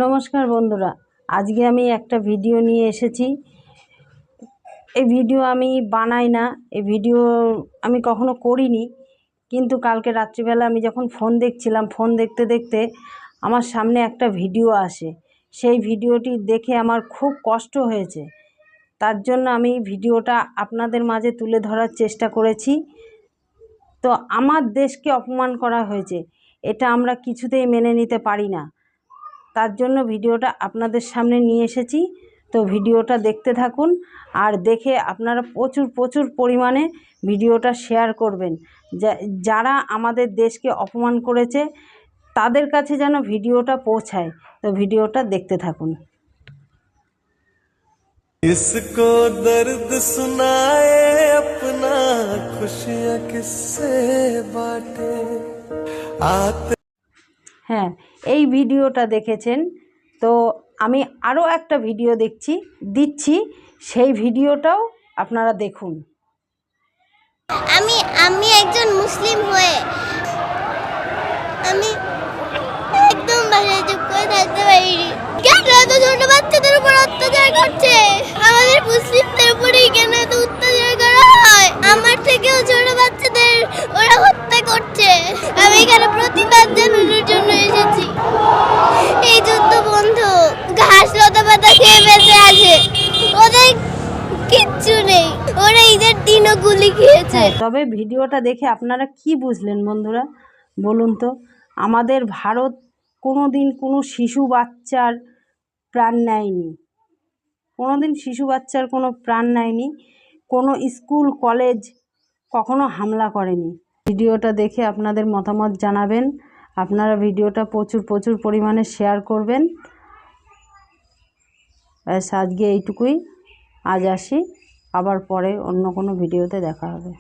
নমস্কার বন্ধুরা, আজকে আমি একটা ভিডিও নিয়ে এসেছি। এই ভিডিও আমি বানাই না, এই ভিডিও আমি কখনো করিনি, কিন্তু কালকে রাত্রিবেলা আমি যখন ফোন দেখছিলাম, ফোন দেখতে দেখতে আমার সামনে একটা ভিডিও আসে। সেই ভিডিওটি দেখে আমার খুব কষ্ট হয়েছে। তার জন্য আমি ভিডিওটা আপনাদের মাঝে তুলে ধরার চেষ্টা করেছি। তো আমার দেশকে অপমান করা হয়েছে, এটা আমরা কিছুতেই মেনে নিতে পারি না। তার জন্য ভিডিওটা আপনাদের সামনে নিয়ে এসেছি। তো ভিডিওটা দেখতে থাকুন, আর দেখে আপনারা প্রচুর পরিমাণে ভিডিওটা শেয়ার করবেন। যারা আমাদের দেশকে অপমান করেছে তাদের কাছে যেন ভিডিওটা পৌঁছায়। তো ভিডিওটা দেখতে থাকুন। इसको दर्द सुनाए अपना खुशियाँ किससे बांटे आते। হ্যাঁ, এই ভিডিওটা দেখেছেন। তো আমি আরও একটা ভিডিও দিচ্ছি, সেই ভিডিওটাও আপনারা দেখুন। আমি একজন মুসলিম হয়ে আমি একদম ভাষায় চুপ করে থাকতে পারিনি। কেন এত ছোট বাচ্চাদের উপর অত্যাচার করছে? আমাদের মুসলিমদের উপরেই কেন এত অত্যাচার করা হয়? আমার থেকেও ছোট বাচ্চাদের ওরা হত্যা করছে। আমি এখানে প্রতিবাদ জানানোর জন্য এসেছি। এই যুদ্ধ বন্ধু, ঘাস লতা পাতা খেয়ে বেঁচে আছে, ওদের কিচ্ছু নেই, ওরা ঈদের দিনও গুলি খেয়েছে। তবে ভিডিওটা দেখে আপনারা কি বুঝলেন বন্ধুরা, বলুন তো? আমাদের ভারত কোনো দিন কোনো শিশু বাচ্চার প্রাণ নেয়নি, কোনো দিন শিশু বাচ্চার কোনো প্রাণ নেয়নি, কোনো স্কুল কলেজ কখনো হামলা করেনি। ভিডিওটা দেখে আপনাদের মতামত জানাবেন। আপনারা ভিডিওটা প্রচুর পরিমাণে শেয়ার করবেন। ব্যাস, আজকে এইটুকুই। আজ আসি, আবার পরে অন্য কোনো ভিডিওতে দেখা হবে।